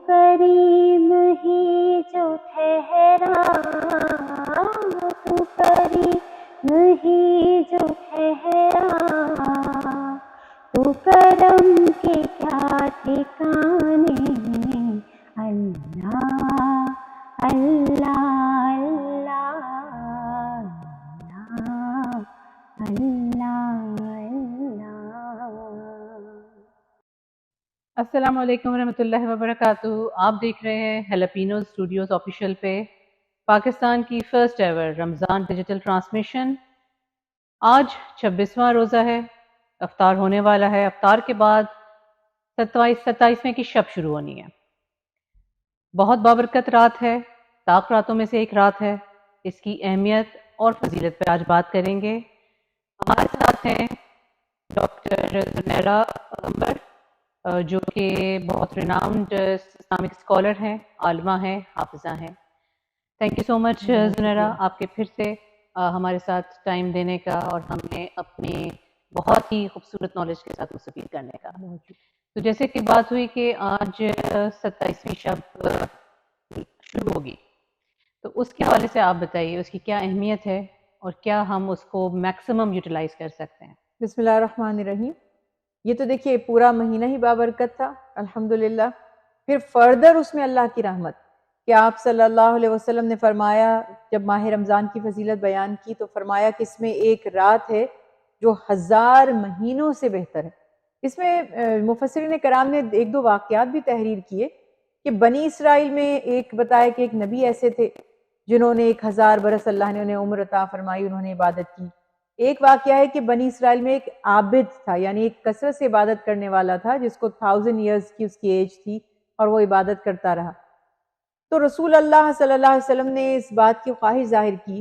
کریم ہی جو ٹھہرا، تو کریم ہی جو ٹھہرا، تو کرم کے کیا ٹھکانے، اللہ اللہ اللہ اللہ اللہ۔ السلام علیکم ورحمۃ اللہ وبرکاتہ۔ آپ دیکھ رہے ہیں ہیلپینو اسٹوڈیوز آفیشیل پہ پاکستان کی فرسٹ ایور رمضان ڈیجیٹل ٹرانسمیشن۔ آج 26واں روزہ ہے، افطار ہونے والا ہے۔ افطار کے بعد 27ویں کی شب شروع ہونی ہے۔ بہت بابرکت رات ہے، طاق راتوں میں سے ایک رات ہے۔ اس کی اہمیت اور فضیلت پہ آج بات کریں گے۔ ہمارے ساتھ ہیں ڈاکٹر زنیرہ اکمبر، جو کہ بہت ریناؤنڈ اسلامک اسکالر ہیں، عالمہ ہیں، حافظہ ہیں۔ تھینک یو سو مچ زنیرہ، آپ کے پھر سے ہمارے ساتھ ٹائم دینے کا اور ہمیں اپنی بہت ہی خوبصورت نالج کے ساتھ مستفید کرنے کا۔ تو جیسے کہ بات ہوئی کہ آج 27ویں شب شروع ہوگی، تو اس کے حوالے سے آپ بتائیے اس کی کیا اہمیت ہے اور کیا ہم اس کو میکسیمم یوٹیلائز کر سکتے ہیں؟ بسم اللہ الرحمن الرحیم۔ یہ تو دیکھیے پورا مہینہ ہی بابرکت تھا الحمدللہ۔ پھر فردر اس میں اللہ کی رحمت کہ آپ صلی اللہ علیہ وسلم نے فرمایا، جب ماہ رمضان کی فضیلت بیان کی تو فرمایا کہ اس میں ایک رات ہے جو 1000 مہینوں سے بہتر ہے۔ اس میں مفسرین کرام نے ایک دو واقعات بھی تحریر کیے کہ بنی اسرائیل میں ایک بتایا کہ ایک نبی ایسے تھے جنہوں نے 1000 برس اللہ نے انہیں عمر عطا فرمائی، انہوں نے عبادت کی۔ ایک واقعہ ہے کہ بنی اسرائیل میں ایک عابد تھا، یعنی ایک کثرت سے عبادت کرنے والا تھا جس کو 1000 ایئرز کی اس کی ایج تھی اور وہ عبادت کرتا رہا۔ تو رسول اللہ صلی اللہ علیہ وسلم نے اس بات کی خواہش ظاہر کی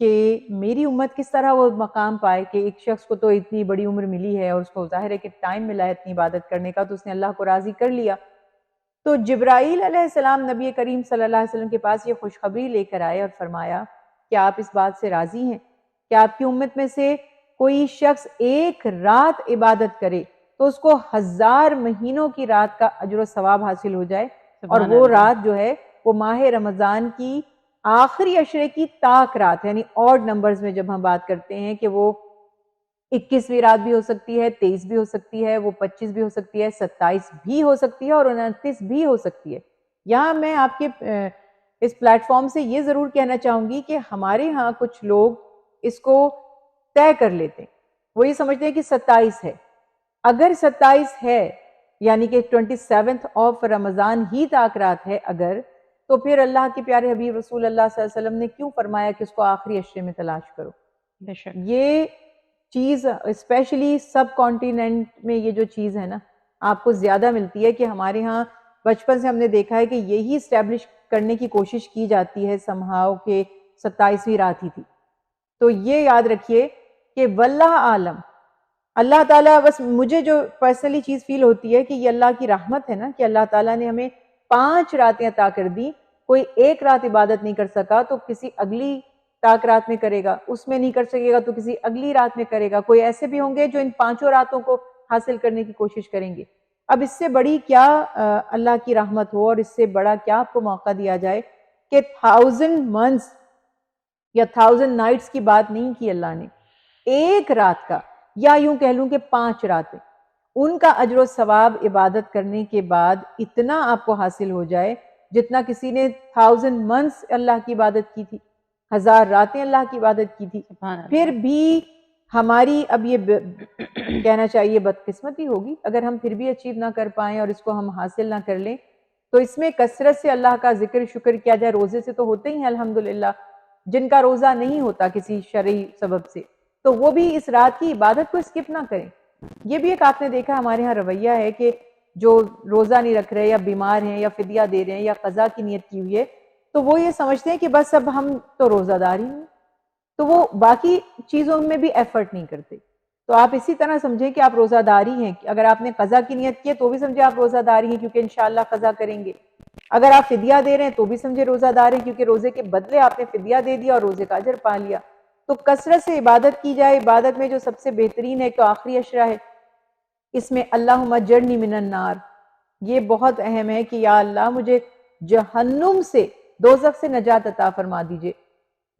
کہ میری امت کس طرح وہ مقام پائے کہ ایک شخص کو تو اتنی بڑی عمر ملی ہے اور اس کو ظاہر ہے کہ ٹائم ملا ہے اتنی عبادت کرنے کا، تو اس نے اللہ کو راضی کر لیا۔ تو جبرائیل علیہ السلام نبی کریم صلی اللہ علیہ وسلم کے پاس یہ خوشخبری لے کر آئے اور فرمایا کہ آپ اس بات سے راضی ہیں کہ آپ کی امت میں سے کوئی شخص ایک رات عبادت کرے تو اس کو 1000 مہینوں کی رات کا اجر و ثواب حاصل ہو جائے، اور وہ رات جو ہے وہ ماہ رمضان کی آخری عشرے کی طاق رات، یعنی آڈ نمبرز میں جب ہم بات کرتے ہیں کہ وہ 21ویں رات بھی ہو سکتی ہے، 23 بھی ہو سکتی ہے، وہ 25 بھی ہو سکتی ہے، 27 بھی ہو سکتی ہے اور 29 بھی ہو سکتی ہے۔ یہاں میں آپ کے اس پلیٹ فارم سے یہ ضرور کہنا چاہوں گی کہ ہمارے ہاں کچھ لوگ اس کو طے کر لیتے ہیں، وہ یہ سمجھتے ہیں کہ 27 ہے۔ اگر 27 ہے یعنی کہ 27th آف رمضان ہی طاق رات ہے اگر، تو پھر اللہ کے پیارے حبیب رسول اللہ صلی اللہ علیہ وسلم نے کیوں فرمایا کہ اس کو آخری عشرے میں تلاش کرو؟ یہ چیز اسپیشلی سب کانٹیننٹ میں یہ جو چیز ہے نا آپ کو زیادہ ملتی ہے کہ ہمارے ہاں بچپن سے ہم نے دیکھا ہے کہ یہی اسٹیبلش کرنے کی کوشش کی جاتی ہے سمہاؤ کہ 27ویں رات ہی تھی۔ تو یہ یاد رکھیے کہ واللہ عالم، اللہ تعالیٰ، بس مجھے جو پرسنلی چیز فیل ہوتی ہے کہ یہ اللہ کی رحمت ہے نا کہ اللہ تعالیٰ نے ہمیں 5 راتیں عطا کر دی۔ کوئی ایک رات عبادت نہیں کر سکا تو کسی اگلی طاق رات میں کرے گا، اس میں نہیں کر سکے گا تو کسی اگلی رات میں کرے گا۔ کوئی ایسے بھی ہوں گے جو ان 5 راتوں کو حاصل کرنے کی کوشش کریں گے۔ اب اس سے بڑی کیا اللہ کی رحمت ہو اور اس سے بڑا کیا آپ کو موقع دیا جائے کہ 1000 months یا 1000 nights کی بات نہیں کی اللہ نے، ایک رات کا، یا یوں کہہ لوں کہ 5 راتیں، ان کا اجر و ثواب عبادت کرنے کے بعد اتنا آپ کو حاصل ہو جائے جتنا کسی نے 1000 months اللہ کی عبادت کی تھی، 1000 راتیں اللہ کی عبادت کی تھی۔ پھر بھی ہماری اب یہ کہنا چاہیے بدقسمتی ہوگی اگر ہم پھر بھی اچیو نہ کر پائیں اور اس کو ہم حاصل نہ کر لیں۔ تو اس میں کثرت سے اللہ کا ذکر شکر کیا جائے، روزے سے تو ہوتے ہی ہیں الحمدللہ، جن کا روزہ نہیں ہوتا کسی شرعی سبب سے تو وہ بھی اس رات کی عبادت کو اسکپ نہ کریں۔ یہ بھی ایک آپ نے دیکھا ہمارے ہاں رویہ ہے کہ جو روزہ نہیں رکھ رہے یا بیمار ہیں یا فدیہ دے رہے ہیں یا قضا کی نیت کی ہوئی ہے تو وہ یہ سمجھتے ہیں کہ بس اب ہم تو روزہ دار ہی ہیں، تو وہ باقی چیزوں میں بھی ایفرٹ نہیں کرتے۔ تو آپ اسی طرح سمجھیں کہ آپ روزہ داری ہیں، اگر آپ نے قضا کی نیت کی ہے تو بھی سمجھے آپ روزہ داری ہیں کیونکہ انشاءاللہ قضا کریں گے۔ اگر آپ فدیہ دے رہے ہیں تو بھی سمجھے روزہ دار ہیں کیونکہ روزے کے بدلے آپ نے فدیہ دے دیا اور روزے کا اجر پا لیا۔ تو کثرت سے عبادت کی جائے، عبادت میں جو سب سے بہترین ہے کہ آخری عشرہ ہے، اس میں اللہم اجرنی من النار، یہ بہت اہم ہے کہ یا اللہ مجھے جہنم سے، دوزخ سے نجات عطا فرما دیجئے.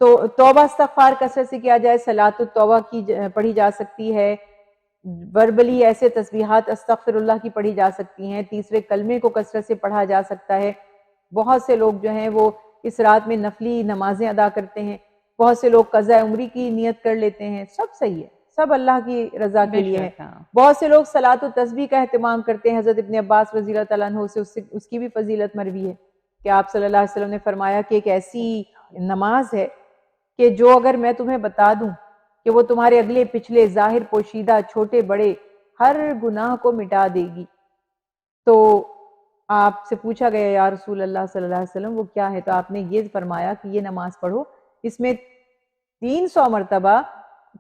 تو توبہ استغفار کثرت سے کیا جائے، صلاۃ التوبہ کی پڑھی جا سکتی ہے، وربلی ایسے تسبیحات استغفر اللہ کی پڑھی جا سکتی ہیں، تیسرے کلمے کو کثرت سے پڑھا جا سکتا ہے. بہت سے لوگ جو ہیں وہ اس رات میں نفلی نمازیں ادا کرتے ہیں، بہت سے لوگ قضاء عمری کی نیت کر لیتے ہیں. سب صحیح ہے، سب اللہ کی رضا کے بے لیے ہے. شک. ہاں بہت سے لوگ صلاۃ التسبیح کا اہتمام کرتے ہیں. حضرت ابن عباس رضی اللہ تعالیٰ عنہ سے اس کی بھی فضیلت مروی ہے کہ آپ صلی اللہ علیہ وسلم نے فرمایا کہ ایک ایسی نماز ہے کہ جو اگر میں تمہیں بتا دوں کہ وہ تمہارے اگلے پچھلے ظاہر پوشیدہ چھوٹے بڑے ہر گناہ کو مٹا دے گی. تو آپ سے پوچھا گیا یا رسول اللہ صلی اللہ علیہ وسلم وہ کیا ہے؟ تو آپ نے یہ فرمایا کہ یہ نماز پڑھو، اس میں 300 مرتبہ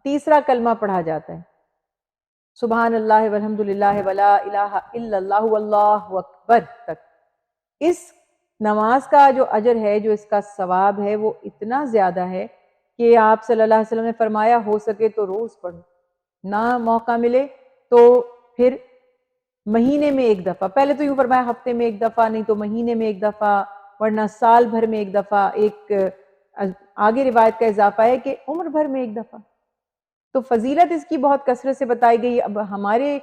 تیسرا کلمہ پڑھا جاتا ہے، سبحان اللہ والحمد للہ ولا الہ الا اللہ واللہ اکبر تک. اس نماز کا جو اجر ہے، جو اس کا ثواب ہے، وہ اتنا زیادہ ہے کہ آپ صلی اللہ علیہ وسلم نے فرمایا ہو سکے تو روز پڑھو، نہ موقع ملے تو پھر مہینے میں ایک دفعہ. پہلے تو یوں فرمایا ہفتے میں ایک دفعہ، نہیں تو مہینے میں ایک دفعہ، ورنہ سال بھر میں ایک دفعہ. ایک آگے روایت کا اضافہ ہے کہ عمر بھر میں ایک دفعہ. تو فضیلت اس کی بہت کثرت سے بتائی گئی. اب ہمارے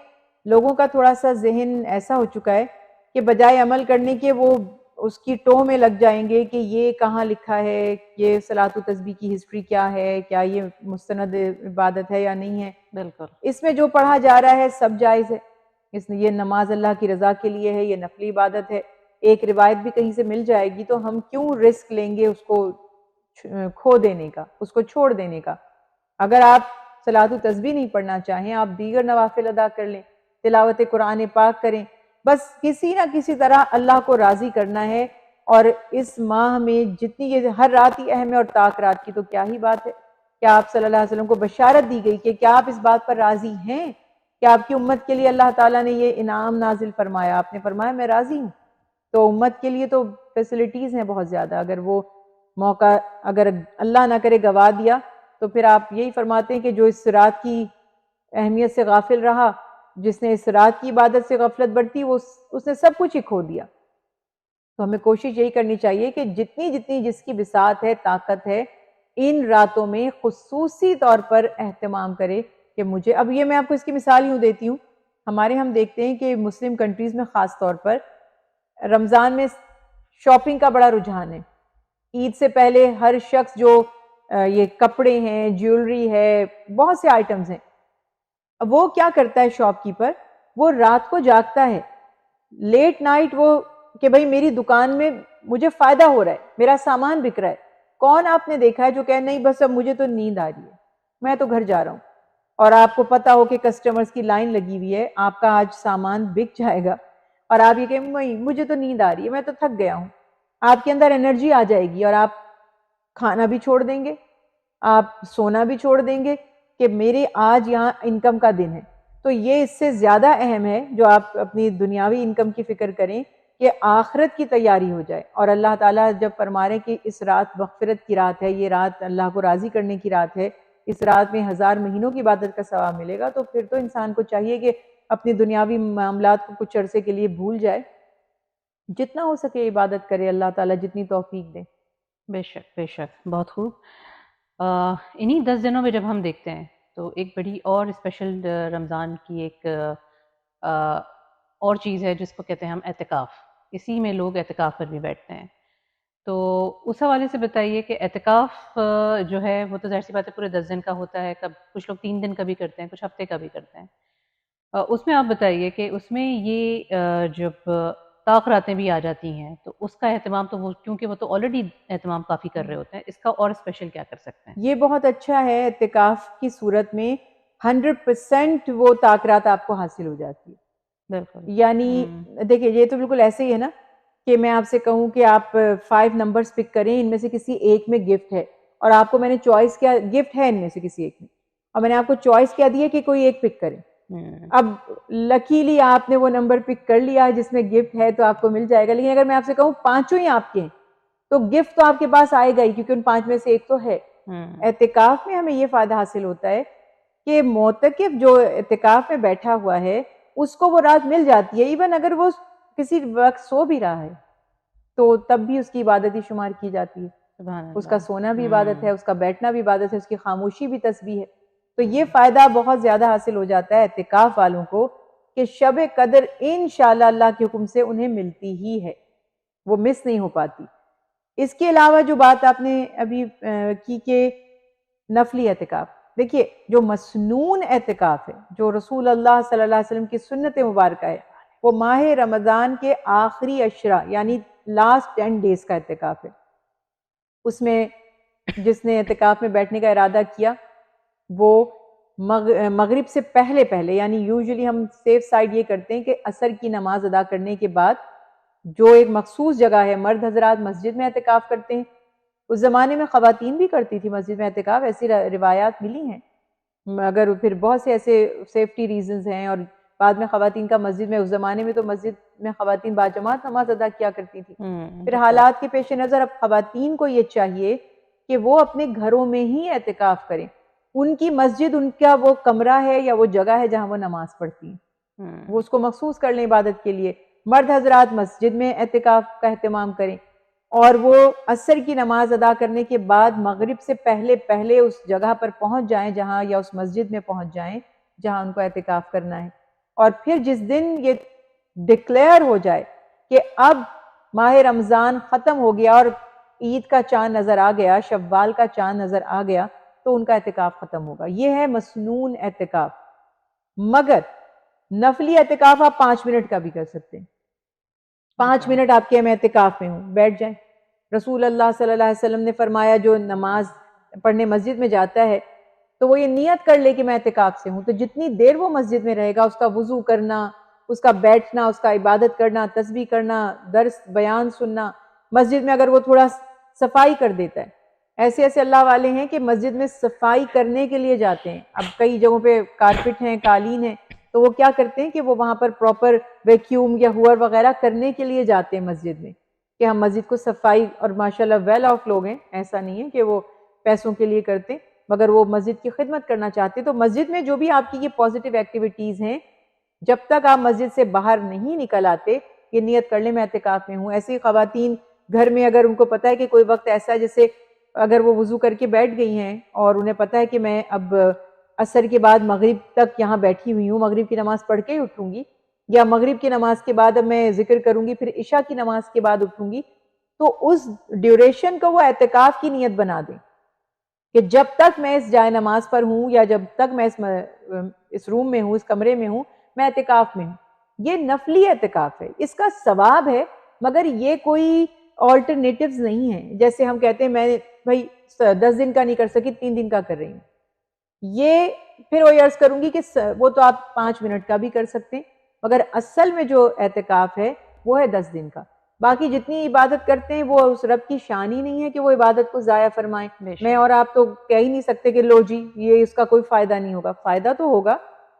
لوگوں کا تھوڑا سا ذہن ایسا ہو چکا ہے کہ بجائے عمل کرنے کے وہ اس کی ٹو میں لگ جائیں گے کہ یہ کہاں لکھا ہے، یہ صلاۃ و تسبیح کی ہسٹری کیا ہے، کیا یہ مستند عبادت ہے یا نہیں ہے. بالکل. اس میں جو پڑھا جا رہا ہے سب جائز ہے. یہ نماز اللہ کی رضا کے لیے ہے، یہ نفلی عبادت ہے. ایک روایت بھی کہیں سے مل جائے گی تو ہم کیوں رسک لیں گے اس کو کھو دینے کا، اس کو چھوڑ دینے کا. اگر آپ صلاۃ و تسبیح نہیں پڑھنا چاہیں، آپ دیگر نوافل ادا کر لیں، تلاوت قرآن پاک کریں. بس کسی نہ کسی طرح اللہ کو راضی کرنا ہے. اور اس ماہ میں جتنی یہ ہر رات ہی اہم ہے اور طاق رات کی، تو کیا ہی بات ہے کہ آپ صلی اللہ علیہ وسلم کو بشارت دی گئی کہ کیا آپ اس بات پر راضی ہیں کہ آپ کی امت کے لیے اللہ تعالیٰ نے یہ انعام نازل فرمایا. آپ نے فرمایا میں راضی ہوں. تو امت کے لیے تو فیسلٹیز ہیں بہت زیادہ. اگر وہ موقع اگر اللہ نہ کرے گوا دیا تو پھر آپ یہی فرماتے ہیں کہ جو اس رات کی اہمیت سے غافل رہا، جس نے اس رات کی عبادت سے غفلت برتی، اس نے سب کچھ ہی کھو دیا. تو ہمیں کوشش یہی کرنی چاہیے کہ جتنی جس کی بساط ہے، طاقت ہے، ان راتوں میں خصوصی طور پر اہتمام کرے کہ مجھے. اب یہ میں آپ کو اس کی مثال یوں دیتی ہوں، ہم دیکھتے ہیں کہ مسلم کنٹریز میں خاص طور پر رمضان میں شاپنگ کا بڑا رجحان ہے. عید سے پہلے ہر شخص جو یہ کپڑے ہیں، جیولری ہے، بہت سے آئٹمز ہیں، وہ کیا کرتا ہے شاپ کیپر؟ وہ رات کو جاگتا ہے لیٹ نائٹ، وہ کہ بھئی میری دکان میں مجھے فائدہ ہو رہا ہے، میرا سامان بک رہا ہے. کون آپ نے دیکھا ہے جو کہ نہیں بس اب مجھے تو نیند آ رہی ہے، میں تو گھر جا رہا ہوں، اور آپ کو پتا ہو کہ کسٹمرز کی لائن لگی ہوئی ہے، آپ کا آج سامان بک جائے گا، اور آپ یہ کہ مجھے تو نیند آ رہی ہے، میں تو تھک گیا ہوں. آپ کے اندر انرجی آ جائے گی اور آپ کھانا بھی چھوڑ دیں گے، آپ سونا بھی چھوڑ دیں گے کہ میرے آج یہاں انکم کا دن ہے. تو یہ اس سے زیادہ اہم ہے جو آپ اپنی دنیاوی انکم کی فکر کریں کہ آخرت کی تیاری ہو جائے. اور اللہ تعالیٰ جب فرما رہے کہ اس رات مغفرت کی رات ہے، یہ رات اللہ کو راضی کرنے کی رات ہے، اس رات میں 1000 مہینوں کی عبادت کا ثواب ملے گا، تو پھر تو انسان کو چاہیے کہ اپنی دنیاوی معاملات کو کچھ عرصے کے لیے بھول جائے، جتنا ہو سکے عبادت کرے، اللہ تعالیٰ جتنی توفیق دے. بے شک بے شک، بہت خوب. انہی 10 دنوں میں جب ہم دیکھتے ہیں تو ایک بڑی اور اسپیشل رمضان کی ایک اور چیز ہے جس کو کہتے ہیں ہم اعتکاف. اسی میں لوگ اعتکاف پر بھی بیٹھتے ہیں. تو اس حوالے سے بتائیے کہ اعتکاف جو ہے وہ تو ظاہر سی بات ہے پورے 10 دن کا ہوتا ہے، کچھ لوگ 3 دن کا بھی کرتے ہیں، کچھ ہفتے کا بھی کرتے ہیں. اس میں آپ بتائیے کہ اس میں یہ جب طاق راتیں بھی آ جاتی ہیں تو اس کا اہتمام تو وہ کیونکہ وہ تو آلریڈی اہتمام کافی کر رہے ہوتے ہیں، اس کا اور اسپیشل کیا کر سکتے ہیں؟ یہ بہت اچھا ہے، اعتکاف کی صورت میں 100% وہ طاق رات آپ کو حاصل ہو جاتی ہے. بالکل. یعنی دیکھیں یہ تو بالکل ایسے ہی ہے نا کہ میں آپ سے کہوں کہ آپ 5 نمبرز پک کریں، ان میں سے کسی ایک میں گفٹ ہے، اور آپ کو میں نے چوائس کیا گفٹ ہے ان میں سے کسی ایک میں، اور میں نے آپ کو چوائس کیا دی ہے کہ کوئی ایک پک کریں. اب لکیلی آپ نے وہ نمبر پک کر لیا جس میں گفٹ ہے تو آپ کو مل جائے گا. لیکن اگر میں آپ سے کہوں 5 ہی آپ کے ہیں تو گفٹ تو آپ کے پاس آئے گا ہی، کیونکہ ان 5 میں سے ایک تو ہے. اعتکاف میں ہمیں یہ فائدہ حاصل ہوتا ہے کہ معتکف جو اعتکاف میں بیٹھا ہوا ہے اس کو وہ رات مل جاتی ہے، ایون اگر وہ کسی وقت سو بھی رہا ہے تو تب بھی اس کی عبادت ہی شمار کی جاتی ہے. اس کا سونا بھی عبادت ہے, اس کا بیٹھنا بھی عبادت ہے, اس کی خاموشی بھی تسبیح ہے. تو یہ فائدہ بہت زیادہ حاصل ہو جاتا ہے اعتکاف والوں کو کہ شب قدر انشاءاللہ اللہ کے حکم سے انہیں ملتی ہی ہے, وہ مس نہیں ہو پاتی. اس کے علاوہ جو بات آپ نے ابھی کی کہ نفلی اعتکاف, دیکھیے جو مسنون اعتکاف ہے, جو رسول اللہ صلی اللہ علیہ وسلم کی سنت مبارکہ ہے, وہ ماہ رمضان کے آخری عشرہ یعنی لاسٹ 10 days کا اعتکاف ہے. اس میں جس نے اعتکاف میں بیٹھنے کا ارادہ کیا وہ مغرب سے پہلے یعنی یوزلی ہم سیف سائڈ یہ کرتے ہیں کہ عصر کی نماز ادا کرنے کے بعد جو ایک مخصوص جگہ ہے, مرد حضرات مسجد میں اعتکاف کرتے ہیں. اس زمانے میں خواتین بھی کرتی تھی مسجد میں اعتکاف, ایسی روایات ملی ہیں. اگر پھر بہت سے ایسے سیفٹی ریزنز ہیں, اور بعد میں خواتین کا مسجد میں, اس زمانے میں تو مسجد میں خواتین باجماعت نماز ادا کیا کرتی تھی. پھر حالات کے پیش نظر اب خواتین کو یہ چاہیے کہ وہ اپنے گھروں میں ہی اعتکاف کریں. ان کی مسجد ان کا وہ کمرہ ہے یا وہ جگہ ہے جہاں وہ نماز پڑھتی ہیں, وہ اس کو مخصوص کر لیں عبادت کے لیے. مرد حضرات مسجد میں اعتکاف کا اہتمام کریں, اور وہ عصر کی نماز ادا کرنے کے بعد مغرب سے پہلے اس جگہ پر پہنچ جائیں جہاں, یا اس مسجد میں پہنچ جائیں جہاں ان کو اعتکاف کرنا ہے. اور پھر جس دن یہ ڈکلیئر ہو جائے کہ اب ماہ رمضان ختم ہو گیا اور عید کا چاند نظر آ گیا, شوال کا چاند نظر آ گیا, تو ان کا اعتکاف ختم ہوگا. یہ ہے مسنون اعتکاف. مگر نفلی اعتکاف آپ 5 منٹ کا بھی کر سکتے ہیں. 5 منٹ آپ کے میں اعتکاف میں ہوں, بیٹھ جائیں. رسول اللہ صلی اللہ علیہ وسلم نے فرمایا جو نماز پڑھنے مسجد میں جاتا ہے تو وہ یہ نیت کر لے کہ میں اعتکاف سے ہوں, تو جتنی دیر وہ مسجد میں رہے گا اس کا وضو کرنا, اس کا بیٹھنا, اس کا عبادت کرنا, تسبیح کرنا, درس بیان سننا, مسجد میں اگر وہ تھوڑا صفائی کر دیتا ہے, ایسے اللہ والے ہیں کہ مسجد میں صفائی کرنے کے لیے جاتے ہیں. اب کئی جگہوں پہ کارپٹ ہیں, قالین ہیں, تو وہ کیا کرتے ہیں کہ وہ وہاں پر پراپر ویکیوم یا ہوور وغیرہ کرنے کے لیے جاتے ہیں مسجد میں, کہ ہم مسجد کو صفائی, اور ماشاءاللہ ویل آف لوگ ہیں, ایسا نہیں ہے کہ وہ پیسوں کے لیے کرتے ہیں, مگر وہ مسجد کی خدمت کرنا چاہتے ہیں. تو مسجد میں جو بھی آپ کی یہ پازیٹیو ایکٹیویٹیز ہیں, جب تک آپ مسجد سے باہر نہیں نکل آتے, یہ نیت کر لیں میں اعتکاف میں ہوں. ایسی خواتین گھر میں اگر ان کو پتہ ہے کہ کوئی وقت ایسا ہے, جیسے اگر وہ وضو کر کے بیٹھ گئی ہیں اور انہیں پتہ ہے کہ میں اب عصر کے بعد مغرب تک یہاں بیٹھی ہوئی ہوں, مغرب کی نماز پڑھ کے ہی اٹھوں گی, یا مغرب کی نماز کے بعد اب میں ذکر کروں گی, پھر عشاء کی نماز کے بعد اٹھوں گی, تو اس ڈیوریشن کو وہ اعتکاف کی نیت بنا دیں کہ جب تک میں اس جائے نماز پر ہوں, یا جب تک میں اس روم میں ہوں, اس کمرے میں ہوں, میں اعتکاف میں ہوں. یہ نفلی اعتکاف ہے, اس کا ثواب ہے, مگر یہ کوئی آلٹرنیٹیوز نہیں ہے. جیسے ہم کہتے ہیں میں بھائی 10 دن کا نہیں کر سکی, 3 دن کا کر رہی ہوں, یہ پھر وہ عرض کروں گی کہ وہ تو آپ 5 منٹ کا بھی کر سکتے ہیں, مگر اصل میں جو اعتکاف ہے وہ ہے 10 دن کا. باقی جتنی عبادت کرتے ہیں وہ اس رب کی شان ہی نہیں ہے کہ وہ عبادت کو ضائع فرمائیں. میں اور آپ تو کہہ ہی نہیں سکتے کہ لو جی یہ اس کا کوئی فائدہ نہیں ہوگا. فائدہ تو ہوگا,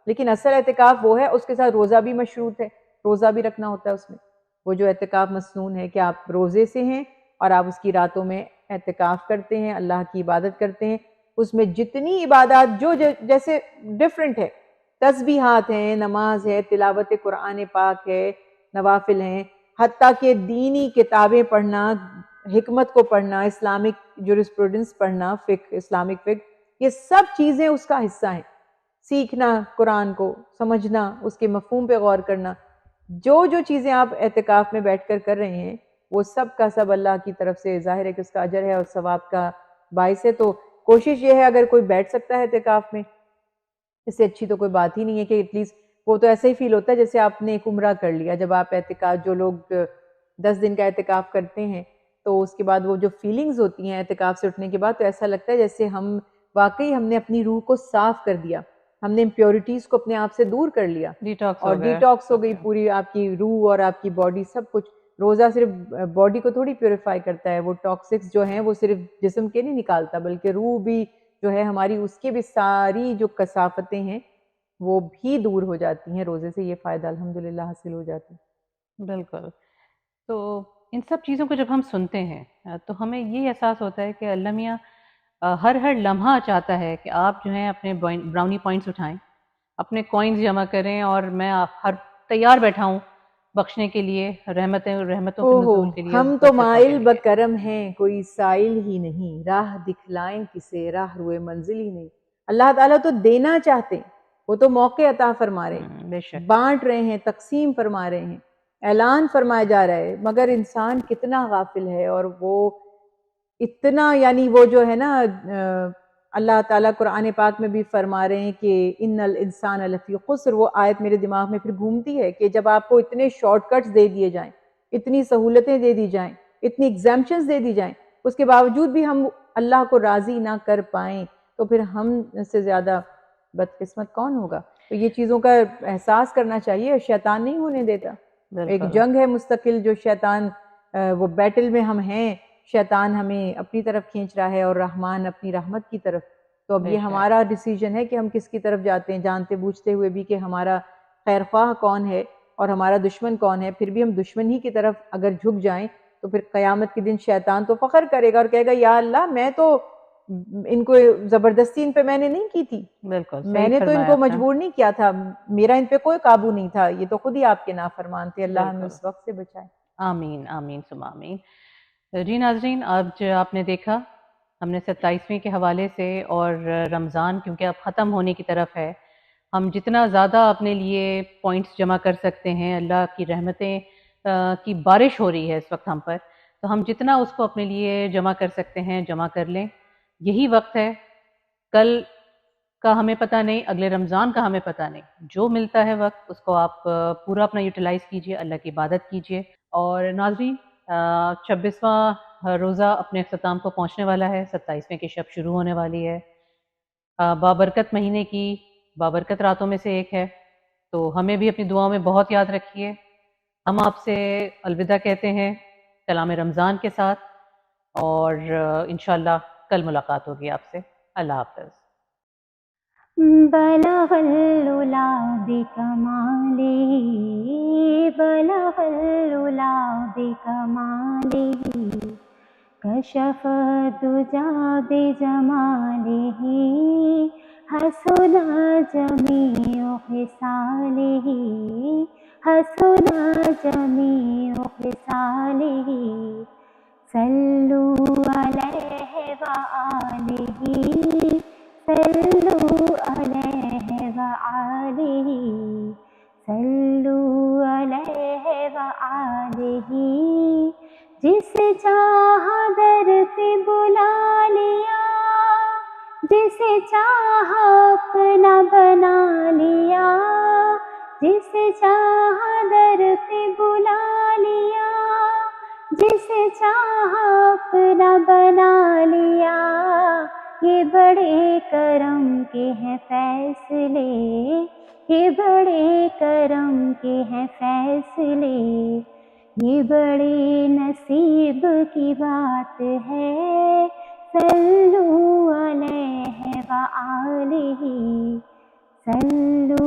لیکن اصل اعتکاف وہ ہے. اس کے ساتھ روزہ بھی مشروط ہے, روزہ بھی رکھنا ہوتا ہے اس میں. وہ جو اعتکاف مسنون ہے کہ آپ روزے سے ہیں اور آپ اس کی راتوں میں اعتکاف کرتے ہیں, اللہ کی عبادت کرتے ہیں. اس میں جتنی عبادات جو جیسے ڈیفرنٹ ہے, تسبیحات ہیں, نماز ہے, تلاوت قرآن پاک ہے, نوافل ہیں, حتیٰ کہ دینی کتابیں پڑھنا, حکمت کو پڑھنا, اسلامک جورسپروڈنس پڑھنا, فقہ, اسلامک فقہ, یہ سب چیزیں اس کا حصہ ہیں. سیکھنا قرآن کو, سمجھنا, اس کے مفہوم پہ غور کرنا, جو چیزیں آپ اعتکاف میں بیٹھ کر رہے ہیں وہ سب کا سب اللہ کی طرف سے ظاہر ہے کہ اس کا اجر ہے اور ثواب کا باعث ہے. تو کوشش یہ ہے اگر کوئی بیٹھ سکتا ہے اعتکاف میں, اس سے اچھی تو کوئی بات ہی نہیں ہے کہ ایٹ لیسٹ وہ تو ایسا ہی فیل ہوتا ہے جیسے آپ نے ایک عمرہ کر لیا. جب آپ اعتکاف, جو لوگ 10 دن کا اعتکاف کرتے ہیں تو اس کے بعد وہ جو فیلنگز ہوتی ہیں اعتکاف سے اٹھنے کے بعد, تو ایسا لگتا ہے جیسے ہم نے اپنی روح کو صاف کر دیا, ہم نے امپیورٹیز کو اپنے آپ سے دور کر لیا, اور ڈیٹاکس ہو گئی پوری آپ کی روح اور آپ کی باڈی سب کچھ. روزہ صرف باڈی کو تھوڑی پیوریفائی کرتا ہے, وہ ٹاکسکس جو ہیں وہ صرف جسم کے نہیں نکالتا, بلکہ روح بھی جو ہے ہماری, اس کی بھی ساری جو کثافتیں ہیں وہ بھی دور ہو جاتی ہیں روزے سے. یہ فائدہ الحمدللہ حاصل ہو جاتا ہے. بالکل. تو ان سب چیزوں کو جب ہم سنتے ہیں تو ہمیں یہ احساس ہوتا ہے کہ اللہ میاں ہر لمحہ چاہتا ہے کہ آپ جو ہیں اپنے براؤنی پوائنٹس اٹھائیں, اپنے کوائنز جمع کریں, اور میں ہر تیار بیٹھا ہوں بخشنے کے لیے، رحمتوں کے اوہو نزول کے لیے، ہم تو برکتوں مائل کے لیے۔ بکرم ہیں، کوئی سائل ہی نہیں، راہ دکھلائیں کسے، راہ روئے منزل ہی نہیں۔ اللہ تعالیٰ تو دینا چاہتے ہیں، وہ تو موقع عطا فرما رہے ہیں، بے شک، بانٹ رہے ہیں، تقسیم فرما رہے ہیں، اعلان فرمایا جا رہا ہے، مگر انسان کتنا غافل ہے، اور وہ اتنا یعنی وہ جو ہے نا اللہ تعالیٰ قرآن پاک میں بھی فرما رہے ہیں کہ ان الانسان لفی خسر، وہ آیت میرے دماغ میں پھر گھومتی ہے کہ جب آپ کو اتنے شارٹ کٹس دے دیے جائیں، اتنی سہولتیں دے دی جائیں، اتنی ایگزامپشنز دے دی جائیں، اس کے باوجود بھی ہم اللہ کو راضی نہ کر پائیں، تو پھر ہم سے زیادہ بدقسمت کون ہوگا؟ تو یہ چیزوں کا احساس کرنا چاہیے، شیطان نہیں ہونے دیتا، ایک بالکل، جنگ ہے مستقل جو شیطان وہ بیٹل میں ہم ہیں، شیطان ہمیں اپنی طرف کھینچ رہا ہے اور رحمان اپنی رحمت کی طرف۔ تو اب بے یہ شک، ہمارا ڈیسیجن ہے کہ ہم کس کی طرف جاتے ہیں، جانتے بوجھتے ہوئے بھی کہ ہمارا خیر خواہ کون ہے اور ہمارا دشمن کون ہے۔ پھر بھی ہم دشمن ہی کی طرف اگر جھک جائیں تو پھر قیامت کے دن شیطان تو فخر کرے گا اور کہے گا یا اللہ میں تو ان کو زبردستی ان پہ میں نے نہیں کی تھی، بالکل، میں صحیح نے تو ان فرمایا کو آپ نے، مجبور نہیں کیا تھا، میرا ان پہ کوئی قابو نہیں تھا، یہ تو خود ہی آپ کے نافرمان تھے۔ اللہ ہمیں بالکل، اس وقت سے بچائے۔ آمین، آمین ثم آمین۔ جی ناظرین، آج آپ نے دیکھا ہم نے 27ویں کے حوالے سے، اور رمضان کیونکہ اب ختم ہونے کی طرف ہے، ہم جتنا زیادہ اپنے لیے پوائنٹس جمع کر سکتے ہیں، اللہ کی رحمتیں کی بارش ہو رہی ہے اس وقت ہم پر، تو ہم جتنا اس کو اپنے لیے جمع کر سکتے ہیں جمع کر لیں۔ یہی وقت ہے، کل کا ہمیں پتہ نہیں، اگلے رمضان کا ہمیں پتہ نہیں، جو ملتا ہے وقت اس کو آپ پورا اپنا یوٹیلائز کیجئے، اللہ کی عبادت کیجئے۔ اور ناظرین، 26واں روزہ اپنے اختتام کو پہنچنے والا ہے، 27ویں کی شب شروع ہونے والی ہے، بابرکت مہینے کی بابرکت راتوں میں سے ایک ہے، تو ہمیں بھی اپنی دعاؤں میں بہت یاد رکھیے۔ ہم آپ سے الوداع کہتے ہیں کلام رمضان کے ساتھ، اور انشاءاللہ کل ملاقات ہوگی آپ سے۔ اللہ حافظ۔ بلغ العلا بکمالہ، بلغ العلا بکمالہ، کشف الدجى بجمالہ، حسن جمیع خصالہ، حسن جمیع خصالہ، صلوا علیہ وآلہ، صلوا علیہ وآلہ، صلوا علیہ وآلہ، جسے چاہا در پہ بلا لیا، جسے چاہا اپنا بنا لیا، جسے چاہا در پہ بلا لیا، جسے چاہا اپنا بنا لیا۔ یہ بڑے کرم کے ہیں فیصلے، یہ بڑے کرم کے ہیں فیصلے، یہ بڑے نصیب کی بات ہے، صلو علیہ وآلہ، صلو